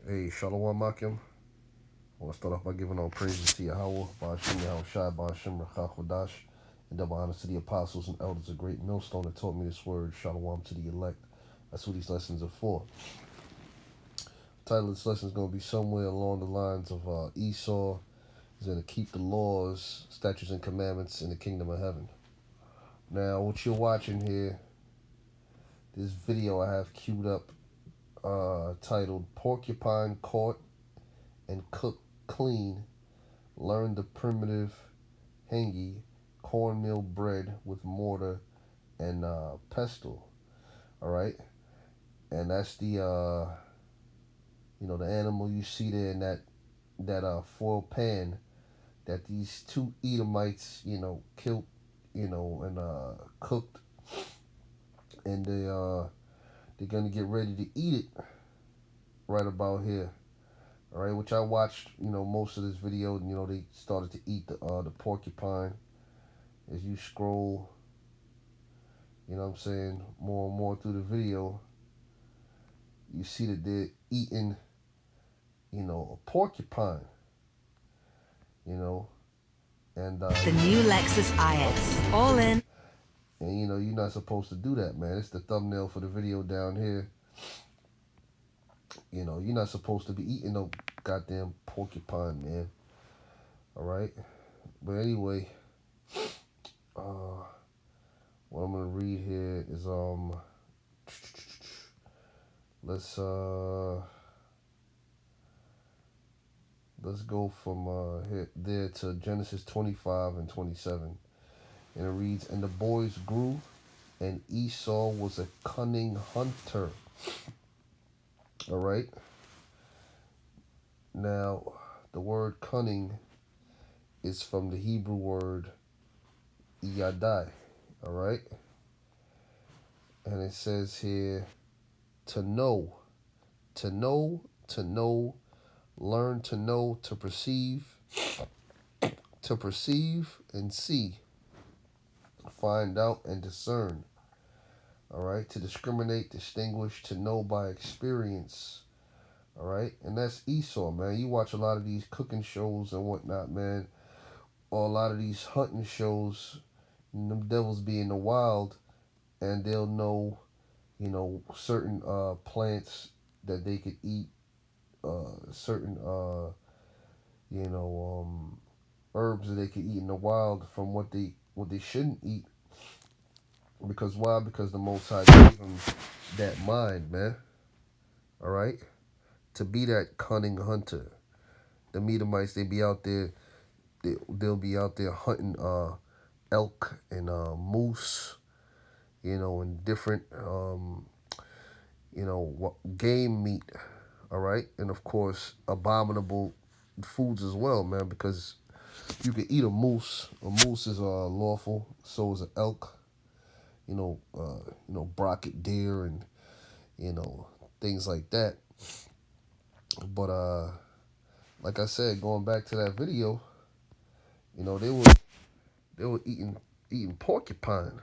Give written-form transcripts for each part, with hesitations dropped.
Hey, Shalom Makim. I want to start off by giving all praises to Yahweh, Ba'ashim Yahushai, Ba'ashim Rechachodash, and double honors to the apostles and elders, a great millstone that taught me this word, Shalom to the elect. That's what these lessons are for. The title of this lesson is going to be somewhere along the lines of Esau is going to keep the laws, statutes, and commandments in the kingdom of heaven. Now, what you're watching here, this video I have queued up titled Porcupine Caught and Cooked Clean, Learn the Primitive Hangi cornmeal bread with mortar and pestle. All right, and that's the the animal you see there in that foil pan that these two Edomites killed and cooked, and they're gonna get ready to eat it right about here. All right, which I watched most of this video. They started to eat the porcupine. As you scroll, more and more through the video, you see that they're eating, a porcupine, and the new Lexus IS, all in. And you're not supposed to do that, man. It's the thumbnail for the video down here. You're not supposed to be eating no goddamn porcupine, man. All right, but anyway, what I'm gonna read here is let's go from there to Genesis 25 and 27. And it reads, and the boys grew, and Esau was a cunning hunter. All right. Now, the word cunning is from the Hebrew word yadai. All right. And it says here, to know, learn to know, to perceive and see, find out and discern. All right, to discriminate, distinguish, to know by experience. All right, and that's Esau, man. You watch a lot of these cooking shows and whatnot, man, or a lot of these hunting shows, and them devils be in the wild, and they'll know, certain plants that they could eat, certain herbs that they could eat in the wild from what they shouldn't eat. Because why? Because the Most High gave them that mind, man. All right, to be that cunning hunter. The Edomites, they be out there. They'll be out there hunting elk and moose, and different game meat. All right, and of course abominable foods as well, man. Because you can eat a moose. A moose is lawful. So is an elk. Brocket deer and things like that. But like I said, going back to that video, they were eating porcupine.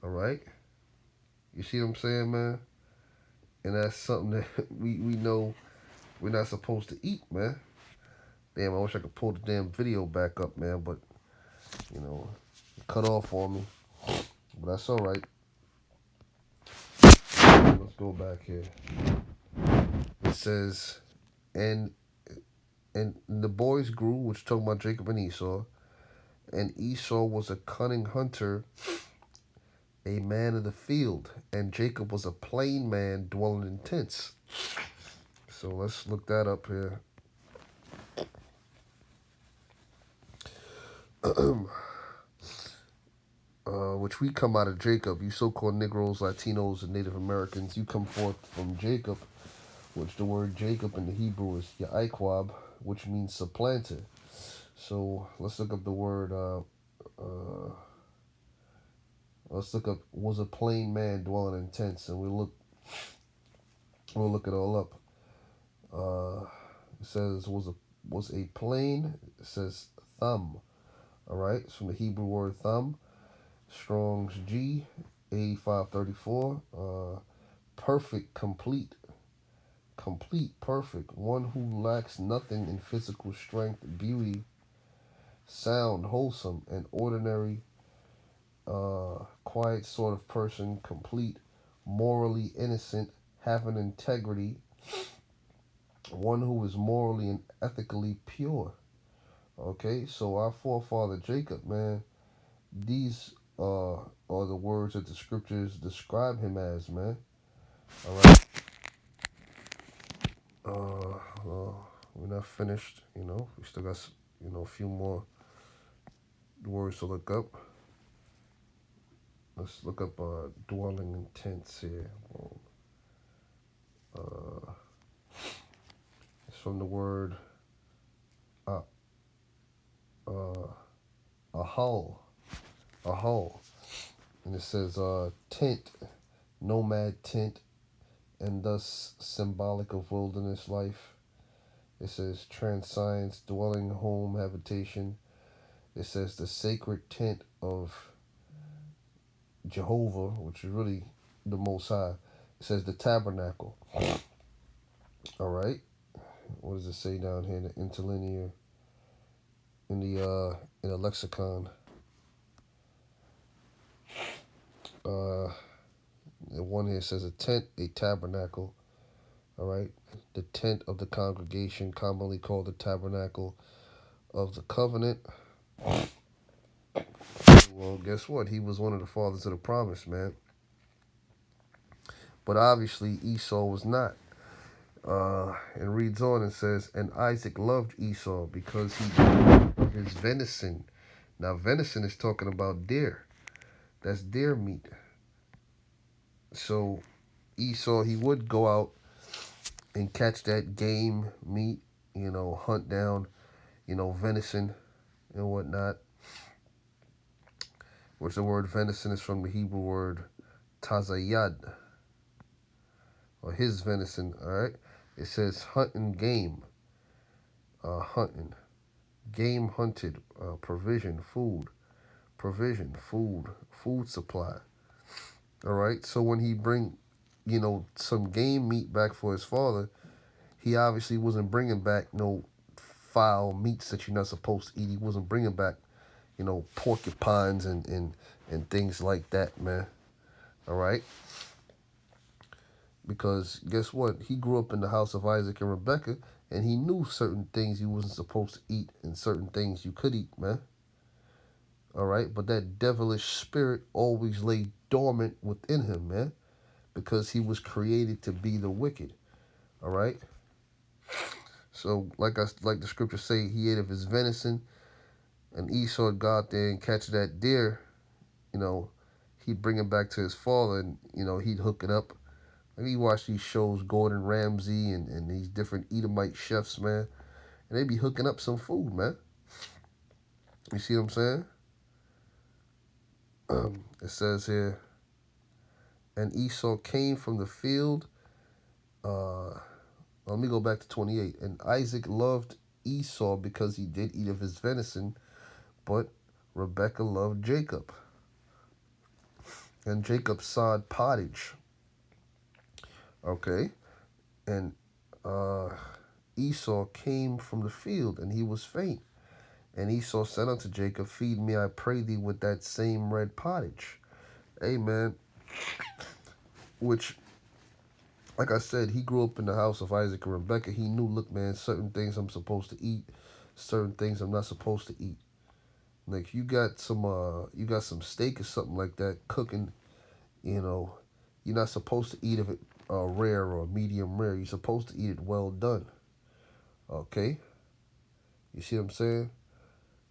All right, you see what I'm saying, man? And that's something that we know we're not supposed to eat, man. Damn, I wish I could pull the damn video back up, man, but it cut off on me. But that's all right. Let's go back here. It says, and the boys grew, which talking about Jacob and Esau. And Esau was a cunning hunter, a man of the field, and Jacob was a plain man dwelling in tents. So let's look that up here. Which we come out of Jacob. You so-called Negroes, Latinos, and Native Americans, you come forth from Jacob, which the word Jacob in the Hebrew is Ya'ikwab, which means supplanter. So let's look up the word, let's look up, was a plain man dwelling in tents, and we'll look it all up. It says was a plain, it says thumb. All right, it's from the Hebrew word thumb. Strong's G, 8534. Perfect, complete, complete, perfect, one who lacks nothing in physical strength, beauty, sound, wholesome, and ordinary, quiet sort of person, complete, morally innocent, having integrity, one who is morally and ethically pure. Okay, so our forefather Jacob, man, these are the words that the scriptures describe him as, man. All right. We're not finished. We still got a few more words to look up. Let's look up dwelling in tents here. It's from the word uh, uh, a hull, and it says tent, nomad tent, and thus symbolic of wilderness life. It says transscience, dwelling, home, habitation. It says the sacred tent of Jehovah, which is really the Most High. It says the tabernacle. All right. What does it say down here in the interlinear, in the lexicon? The one here says a tent, a tabernacle. All right. The tent of the congregation, commonly called the tabernacle of the covenant. Well, guess what? He was one of the fathers of the promise, man. But obviously Esau was not. And reads on and says, and Isaac loved Esau because he ate his venison. Now, venison is talking about deer. That's deer meat. So Esau, he would go out and catch that game meat, hunt down, venison and whatnot. Which the word venison is from the Hebrew word tazayad, or his venison, all right? It says hunting game, hunting, game hunted, provision, food, food supply, all right? So when he bring, some game meat back for his father, he obviously wasn't bringing back no foul meats that you're not supposed to eat. He wasn't bringing back, porcupines and things like that, man, all right? Because guess what? He grew up in the house of Isaac and Rebekah, and he knew certain things you wasn't supposed to eat and certain things you could eat, man. All right? But that devilish spirit always lay dormant within him, man, because he was created to be the wicked. All right? So, like the scriptures say, he ate of his venison, and Esau would go out there and catch that deer, he'd bring it back to his father, and, he'd hook it up. Like you watch these shows, Gordon Ramsay and these different Edomite chefs, man, and they be hooking up some food, man. You see what I'm saying? It says here, and Esau came from the field. Let me go back to 28. And Isaac loved Esau because he did eat of his venison, but Rebekah loved Jacob. And Jacob sawed pottage. Okay, and Esau came from the field, and he was faint. And Esau said unto Jacob, feed me, I pray thee, with that same red pottage. Amen. Which, like I said, he grew up in the house of Isaac and Rebekah. He knew, look, man, certain things I'm supposed to eat, certain things I'm not supposed to eat. Like you got some steak or something like that cooking, you're not supposed to eat of it rare or medium rare. You're supposed to eat it well done. Okay? You see what I'm saying?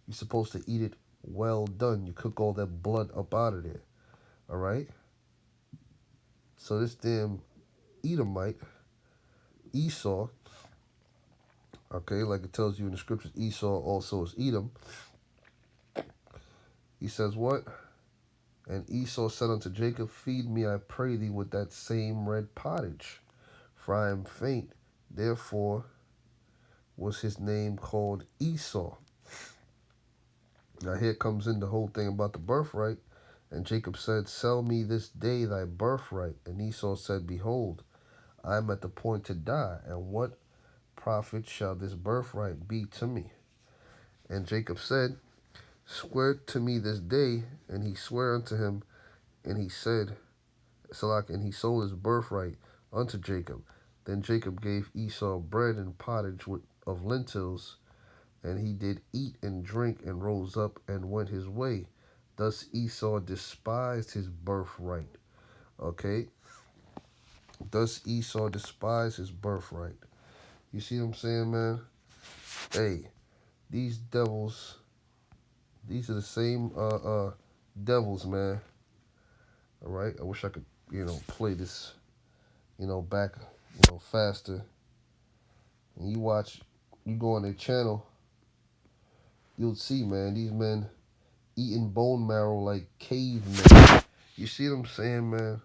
You're supposed to eat it well done. You cook all that blood up out of there. All right? So this damn Edomite, Esau, okay, like it tells you in the scriptures, Esau also is Edom. He says what? And Esau said unto Jacob, feed me, I pray thee, with that same red pottage, for I am faint. Therefore was his name called Esau. Now here comes in the whole thing about the birthright. And Jacob said, sell me this day thy birthright. And Esau said, behold, I am at the point to die, and what profit shall this birthright be to me? And Jacob said, Swear to me this day. And he sware unto him, and he said, Salak, and he sold his birthright unto Jacob. Then Jacob gave Esau bread and pottage of lentils, and he did eat and drink, and rose up and went his way. Thus Esau despised his birthright. Okay? Thus Esau despised his birthright. You see what I'm saying, man? Hey, these devils, these are the same devils, man. All right? I wish I could, play this, back, faster. And you go on their channel, you'll see, man, these men eating bone marrow like cavemen. You see what I'm saying, man?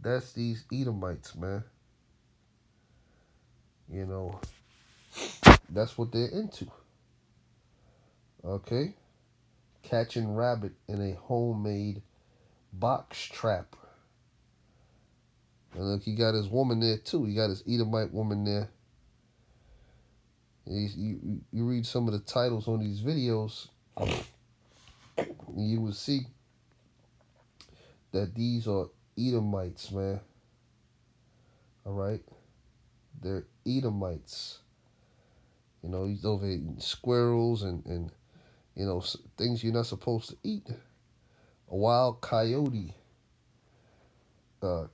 That's these Edomites, man. You know, that's what they're into. Okay? Catching rabbit in a homemade box trap. And look, he got his woman there too. He got his Edomite woman there. You read some of the titles on these videos, and you will see that these are Edomites, man. All right? They're Edomites. You know, he's over eating squirrels and things you're not supposed to eat. A wild coyote,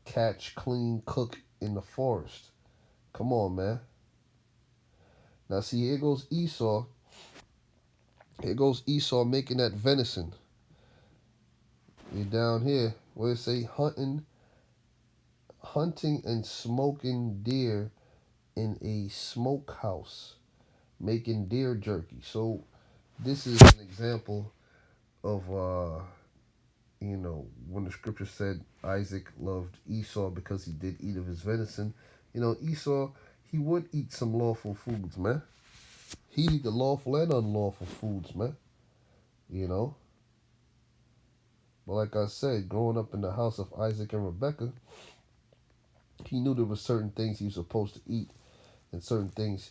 catch, clean, cook in the forest. Come on, man. Now, see, here goes Esau. Here goes Esau making that venison. You're down here where it say hunting and smoking deer in a smokehouse, making deer jerky. So this is an example of when the scripture said Isaac loved Esau because he did eat of his venison. Esau, he would eat some lawful foods, man. He'd eat the lawful and unlawful foods, man. But like I said, growing up in the house of Isaac and Rebekah, he knew there were certain things he was supposed to eat and certain things,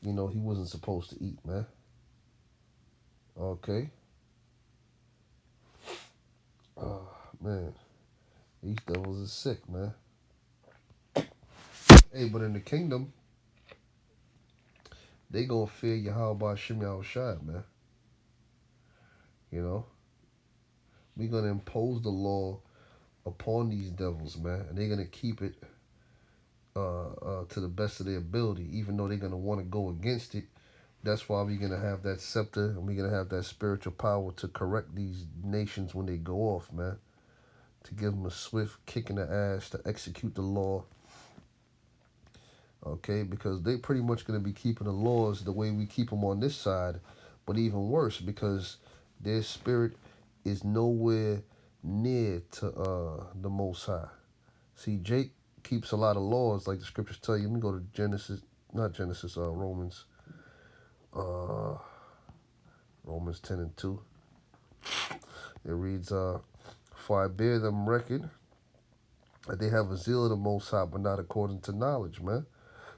he wasn't supposed to eat, man. Okay? Oh, man. These devils are sick, man. Hey, but in the kingdom, they gonna fear Yahweh Shem Yahushai, man. We gonna impose the law upon these devils, man, and they're gonna keep it to the best of their ability, even though they're gonna want to go against it. That's why we're gonna have that scepter and we're gonna have that spiritual power to correct these nations when they go off, man. To give them a swift kick in the ass, to execute the law. Okay, because they pretty much gonna be keeping the laws the way we keep them on this side, but even worse because their spirit is nowhere near to the Most High. See, Jake keeps a lot of laws, like the scriptures tell you. Let me go to Romans. Romans 10 and 2. It reads, For I bear them record that they have a zeal of the Most High, but not according to knowledge, man.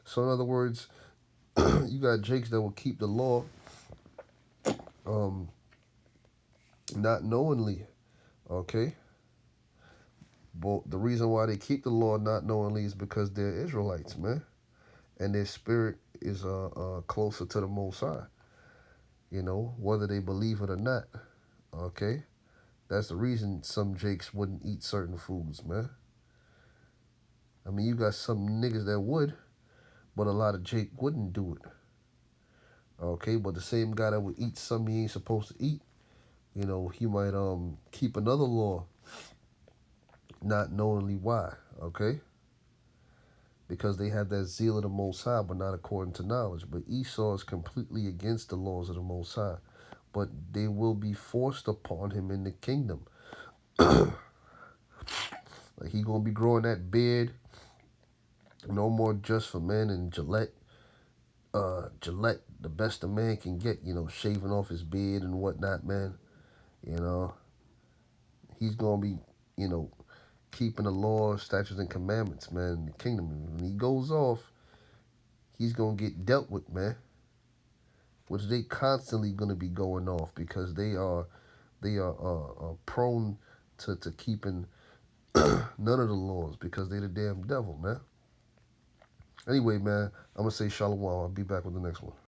So in other words, you got Jakes that will keep the law not knowingly, okay? But the reason why they keep the law not knowingly is because they're Israelites, man. And their spirit is closer to the Most High, whether they believe it or not, okay? That's the reason some Jakes wouldn't eat certain foods, man. I mean, you got some niggas that would, but a lot of Jake wouldn't do it. Okay, but the same guy that would eat something he ain't supposed to eat, he might keep another law, not knowingly why, okay? Because they have that zeal of the Most High, but not according to knowledge. But Esau is completely against the laws of the Most High. But they will be forced upon him in the kingdom. Like he gonna be growing that beard. No more just for men and Gillette. Gillette, the best a man can get, shaving off his beard and whatnot, man. He's gonna be, keeping the laws, statutes, and commandments, man, in the kingdom. When he goes off, he's gonna get dealt with, man. Which they constantly gonna be going off because they are prone to keeping none of the laws because they the damn devil, man. Anyway, man, I'm gonna say shalom. I'll be back with the next one.